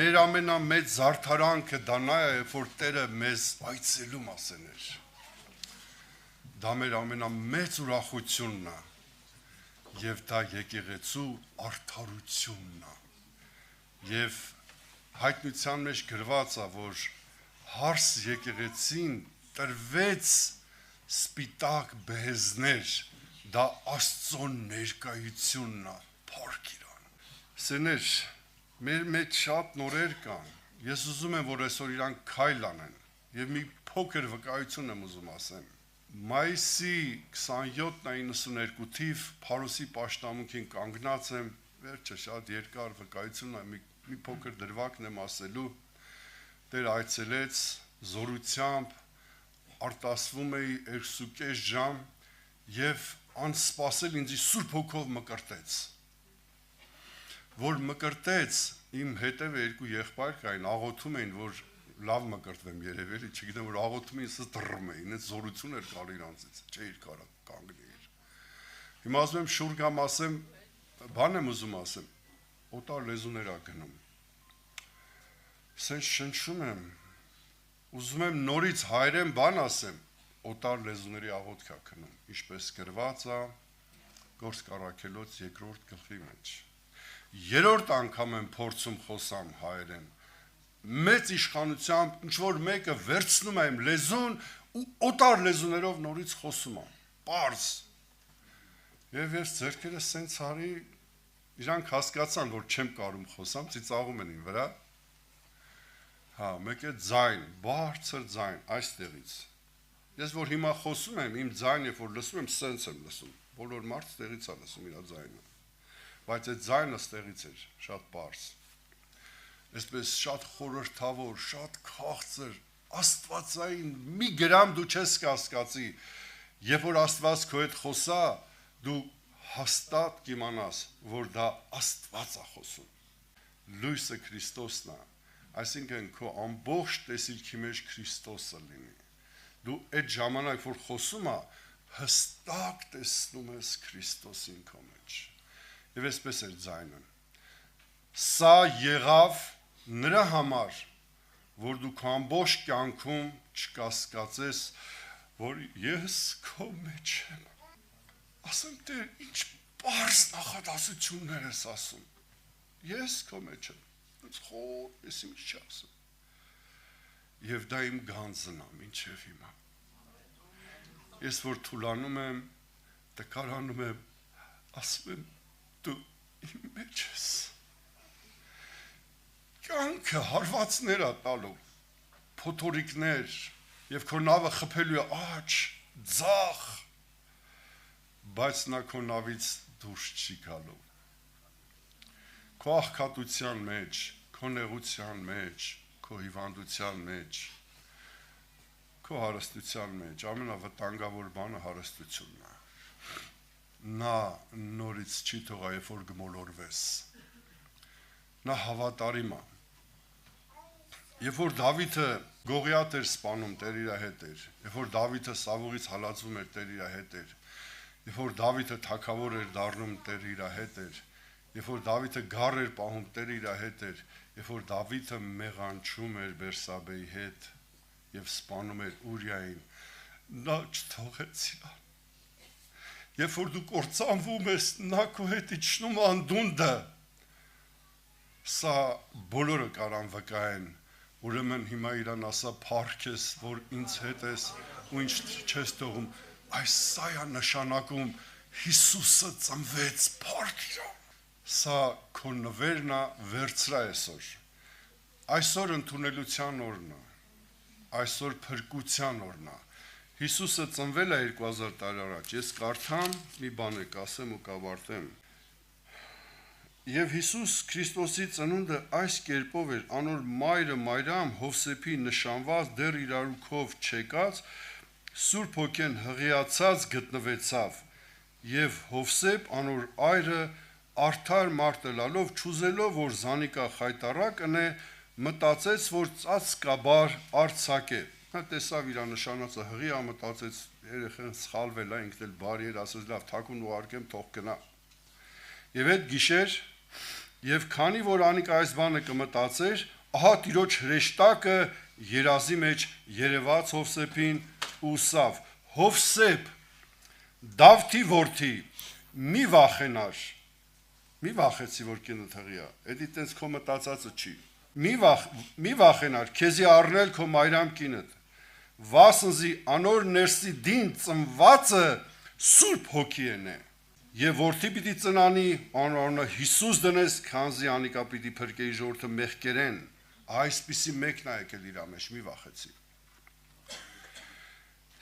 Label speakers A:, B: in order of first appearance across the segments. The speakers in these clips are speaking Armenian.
A: մեր ամենամեծ զարդարանքը դա նա է, որ Տերը մեզ այցելում ասեներ։ Դա մեր ամենամեծ ուրախությունն է, եւ դա եկեղեցու արդարությունն է։ Եվ հայտնության մեջ գրված է, որ հարս եկեղեցին տրվեց սպիտակ բեհեզներ, դա Աստծո ներկայությունն է, փառք Իրան։ Սեներ, մեր մեջ շատ նորեր կան։ Ես ուզում եմ, որ այսօր իրանք քայլ անեն, եւ մի փոքր վկայություն եմ ուզում ասեմ։ Մայիսի 27-92 թիվ Փարոսի պաշտամունքին կանգնած եմ, վերջը շատ երկար վկայություն է, մի փոքր դրվագն եմ ասելու։ Տեր այցելեց զորությամբ, արտասվում էի 2.5 ժամ եւ անսպասել ինձ Սուրբ Հոգով մկրտեց։ Որ մկրտեց, իմ հետևը երկու եղբայր կային, աղոթում էին, որ լավ մկրտվեմ երևի, չգիտեմ, որ աղոթում էին, սս դռում էին, այդ զորություն էր գալու իրանցից, չէր կարա կանգներ։ Հիմա ասում եմ շուռ կամ ասեմ, բան եմ ուզում ասեմ, օտար լեզուներ ա գնում։ Սենց շնչում եմ, ուզում եմ նորից հայերեն բան ասեմ, օտար լեզուների աղոթք ա գնում, ինչպես գրված է Գործք առաքելոց 2-րդ գլխի մեջ։ Երրորդ անգամ եմ փորձում խոսամ հայերեն, մեծ իշխանությամբ ինչ-որ մեկը վերցնում է իմ լեզուն ու օտար լեզուներով նորից խոսում եմ, պարզ։ Եվ ես ձեռքերս սենց արի, իրանք հասկացան, որ չեմ կարում խոսամ, ծիծաղում են իմ վրա։ Հա, մեկ է ձայն, բարձր ձայն, այստեղից։ Ես որ հիմա խոսում եմ, իմ ձայնը, որ լսում եմ, սենց եմ լսում, բոլոր մարդ ստեղից է լսում իր ձայնը։ Բայց այդ ձայնը ստեղից էր, շատ պարզ։ Այսպես շատ խորհրդավոր, շատ քաղցր, աստվածային մի գրամ դու չես կասկածի, երբ որ Աստված քո հետ խոսա, դու հաստատ կիմանաս, որ դա Աստված է խոսում։ Լույսը Քրիստոսն է, այսինքն քո ամբողջ տեսիլքի մեջ Քրիստոսը լինի։ Դու այդ ժամանակ, որ խոսում ես, հստակ տեսնում ես Քրիստոսին քո մեջ։ Եվ այսպես էր ձայնը։ Սա եղավ նրա համար, որ դու քո ամբողջ կյանքում չկասկածես, որ ես քո մեջ եմ։ Ասեմ, Տեր, ինչ պարզ նախադասություններ ես ասում։ Ես քո մեջ եմ։ Ոնց խոր, ես ինչ չասում։ Եվ դա իմ գանձն է, մինչև հիմա։ Ես որ թուլանում եմ, տկարանում եմ, ասում եմ, դու իմ մեջ ես։ Կյանքը հարվածներ է տալու, փոթորիկներ, եւ քո նավը խփելու է աջ, ձախ, բայց նա քո նավից դուրս չի գալու։ Քո աղքատության մեջ, քո նեղության մեջ, քո հիվանդության մեջ, քո հարստության մեջ, ամենավտանգավոր բանը հարստությունն է։ Նա նորից չի թողա, երբ որ գմոլորվես։ Նա հավատարիմ է։ Երբ որ Դավիթը Գողիաթ էր սպանում, Տեր իր հետ էր։ Երբ որ Դավիթը Սավուղից հալածվում էր, Տեր իր հետ էր։ Երբ որ Դավիթը թագավոր էր դառնում, Տեր իր հետ էր։ Երբ որ Դավիթը գառ էր պահում, Տեր իր հետ էր։ Երբ որ Դավիթը մեղանչում էր Բերսաբեի հետ եւ սպանում էր Ուրիային, նա չթողեց իրան։ Երբ որ դու կործանվում ես, նա քո հետ իջնում անդունդը։ Սա բոլորը կարան վկայեն, ուրեմն հիմա իրան ասա փառք ես, որ ինձ հետ ես ու ինչ չես թողում, այս սա է նշանակում Հիսուսը ծնվեց, փառք իրան։ Սա քո նվերն է, վերցրա այսօր։ Այսօր ընդունելության օրն է, այսօր փրկության օրն է։ Հիսուսը ծնվել է 2000 տարի առաջ, ես կարդամ, մի բան եք ասեմ ու կավարտեմ։ Եվ Հիսուս Քրիստոսի ծնունդը այս կերպով էր, անոր մայրը Մարիամ Հովսեփի նշանված դեռ իրարուքով չեկած, Սուրբ Հոգեն հղիացած գտնվեցավ, եւ Հովսեփ անոր այրը արդար մարտելալով չուզելով, որ զանիկա խայտարակն է, մտածեց, որ ծածկաբար արցակե։ Նա տեսավ իր նշանածը հղի, մտածեց, երեխան սխալվել է, ինքն էլ բարի էր, ասեց լավ, թաքուն ուղարկեմ, թող գնա։ Եվ այդ գիշեր Եվ քանի որ անիկ այս բանը կմտածեր, ահա տիրոջ հրեշտակը երազի մեջ երևաց Հովսեփին ու սավ. Հովսեփ, Դավթի որդի, մի վախենար, մի վախեցի, որ կինը թղի է, էդի տենց քո մտածածը չի, մի վախենար, քեզի առնել քո մայրամ կինըտ, վասնզի անոր ներսի դին ծնվածը սուրբ հոգի են է, եւ որդի պիտի ծնանի, անորը Հիսուս դնես, քանզի անիկա պիտի փրկեի ժողովուրդը մեղքերեն, այսպիսի մեկն է եկել իր մեջ, մի վախեցի։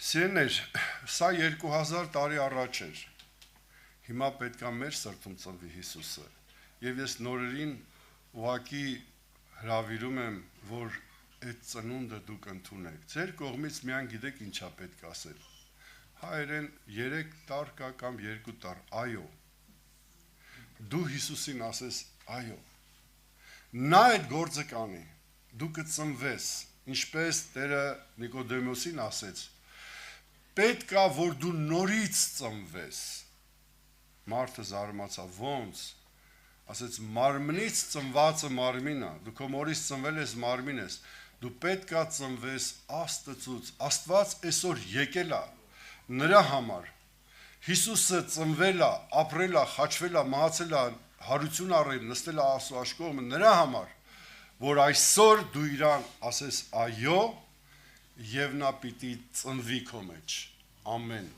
A: Սիրներ, սա 2000 տարի առաջ էր, հիմա պետք է մեր սրտում ծնվի Հիսուսը, եւ ես նորերին ուղակի հրավիրում եմ, որ այդ ծնունդը դուք ընդունեք, ձեր կողմից միան գիտեք ինչա պետք ասել, հայերեն 3 տար կա կամ 2 տար, այո, դու Հիսուսին ասես այո, նա այդ գործը կանի, դու կծնվես, ինչպես Տերը Նիկոդեմոսին ասեց, պետք է, որ դու նորից ծնվես, մարդը զարմացավ, ոնց, ասեց մարմնից ծնվածը մարմին է, դու քո մորից ծնվել ես մարմին ես, դու պետք է ծնվես Աստծուց, Աստված այսօր եկել է, նրա համար, Հիսուսը ծնվել է, ապրել է, խաչվել է, մահացել է, հարություն առել, նստել է Աստծո աշկողմը նրա համար, որ այսօր դու իրան ասես այո, եւ նա պիտի ծնվի քո մեջ, ամեն